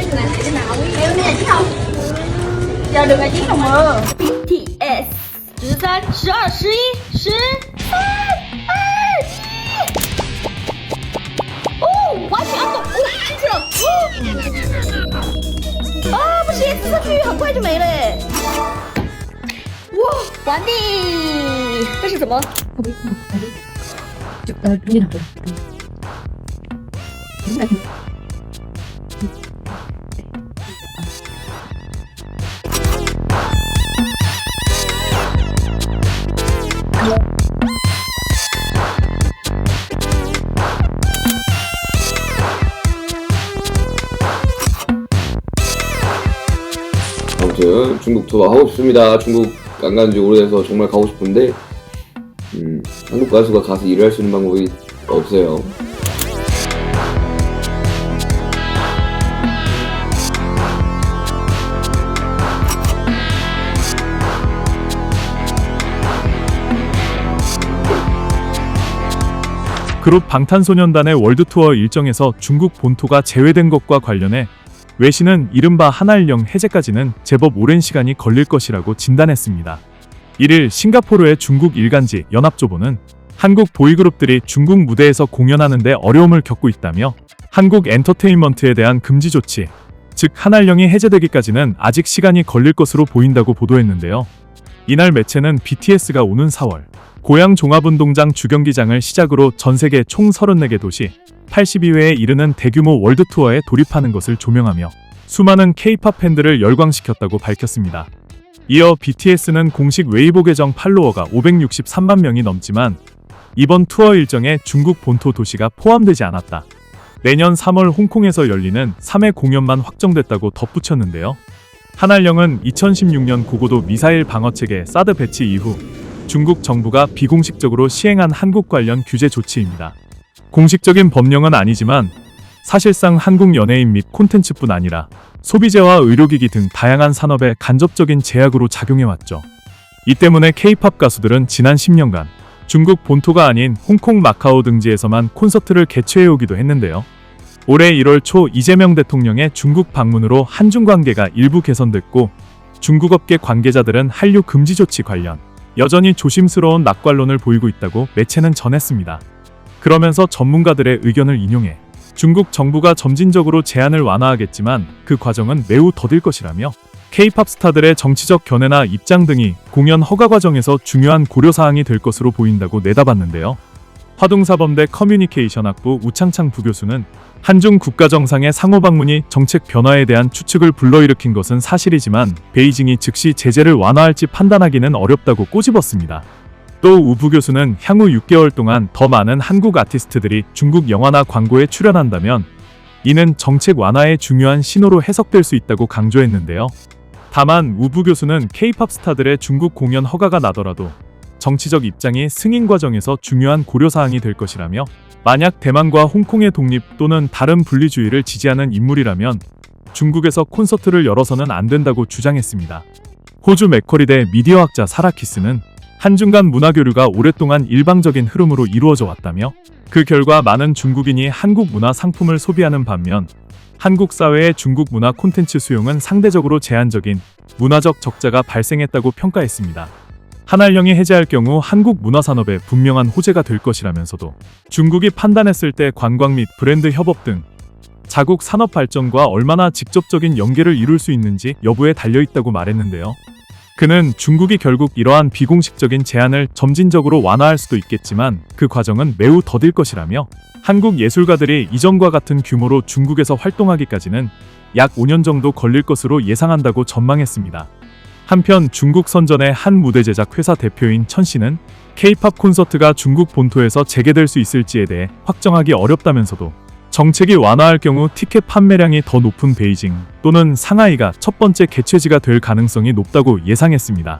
bây giờ làm thế nào? Em nghe chứ không? Giờ được ngày 9 tháng 10. BTS 13、12、11、10、3、2、1。哦，完全按动，我按去了。啊，不行，这剧很快就没了耶。哇，完毕！这是什么？아무튼 중국 투어 하고 싶습니다. 중국 안 간 지 오래돼서 정말 가고 싶은데 한국 가수가 가서 일을 할 수 있는 방법이 없어요. 그룹 방탄소년단의 월드투어 일정에서 중국 본토가 제외된 것과 관련해 외신은 이른바 한알령 해제까지는 제법 오랜 시간이 걸릴 것이라고 진단했습니다. 1일 싱가포르의 중국 일간지 연합조보는 한국 보이그룹들이 중국 무대에서 공연하는데 어려움을 겪고 있다며 한국 엔터테인먼트에 대한 금지 조치, 즉 한알령이 해제되기까지는 아직 시간이 걸릴 것으로 보인다고 보도했는데요. 이날 매체는 BTS가 오는 4월 고양 종합운동장 주경기장을 시작으로 전세계 총 34개 도시 82회에 이르는 대규모 월드투어에 돌입하는 것을 조명하며 수많은 K-팝 팬들을 열광시켰다고 밝혔습니다. 이어 BTS는 공식 웨이보 계정 팔로워가 563만 명이 넘지만 이번 투어 일정에 중국 본토 도시가 포함되지 않았다. 내년 3월 홍콩에서 열리는 3회 공연만 확정됐다고 덧붙였는데요. 한알령은 2016년 고고도 미사일 방어체계 사드 배치 이후 중국 정부가 비공식적으로 시행한 한국 관련 규제 조치입니다. 공식적인 법령은 아니지만 사실상 한국 연예인 및 콘텐츠뿐 아니라 소비재와 의료기기 등 다양한 산업에 간접적인 제약으로 작용해왔죠. 이 때문에 K-팝 가수들은 지난 10년간 중국 본토가 아닌 홍콩, 마카오 등지에서만 콘서트를 개최해오기도 했는데요. 올해 1월 초 이재명 대통령의 중국 방문으로 한중 관계가 일부 개선됐고 중국 업계 관계자들은 한류 금지 조치 관련 여전히 조심스러운 낙관론을 보이고 있다고 매체는 전했습니다. 그러면서 전문가들의 의견을 인용해 중국 정부가 점진적으로 제한을 완화하겠지만 그 과정은 매우 더딜 것이라며 K-팝 스타들의 정치적 견해나 입장 등이 공연 허가 과정에서 중요한 고려사항이 될 것으로 보인다고 내다봤는데요. 화동사범대 커뮤니케이션학부 우창창 부교수는 한중 국가정상의 상호방문이 정책 변화에 대한 추측을 불러일으킨 것은 사실이지만 베이징이 즉시 제재를 완화할지 판단하기는 어렵다고 꼬집었습니다. 또 우 부교수는 향후 6개월 동안 더 많은 한국 아티스트들이 중국 영화나 광고에 출연한다면 이는 정책 완화의 중요한 신호로 해석될 수 있다고 강조했는데요. 다만 우 부교수는 K-팝 스타들의 중국 공연 허가가 나더라도 정치적 입장이 승인 과정에서 중요한 고려사항이 될 것이라며 만약 대만과 홍콩의 독립 또는 다른 분리주의를 지지하는 인물이라면 중국에서 콘서트를 열어서는 안 된다고 주장했습니다. 호주 맥쿼리대 미디어학자 사라키스는 한중 간 문화교류가 오랫동안 일방적인 흐름으로 이루어져 왔다며 그 결과 많은 중국인이 한국 문화 상품을 소비하는 반면 한국 사회의 중국 문화 콘텐츠 수용은 상대적으로 제한적인 문화적 적자가 발생했다고 평가했습니다. 한알령이 해제할 경우 한국 문화산업에 분명한 호재가 될 것이라면서도 중국이 판단했을 때 관광 및 브랜드 협업 등 자국 산업 발전과 얼마나 직접적인 연계를 이룰 수 있는지 여부에 달려있다고 말했는데요. 그는 중국이 결국 이러한 비공식적인 제한을 점진적으로 완화할 수도 있겠지만 그 과정은 매우 더딜 것이라며 한국 예술가들이 이전과 같은 규모로 중국에서 활동하기까지는 약 5년 정도 걸릴 것으로 예상한다고 전망했습니다. 한편 중국 선전의 한 무대 제작 회사 대표인 천 씨는 K-팝 콘서트가 중국 본토에서 재개될 수 있을지에 대해 확정하기 어렵다면서도 정책이 완화할 경우 티켓 판매량이 더 높은 베이징 또는 상하이가 첫 번째 개최지가 될 가능성이 높다고 예상했습니다.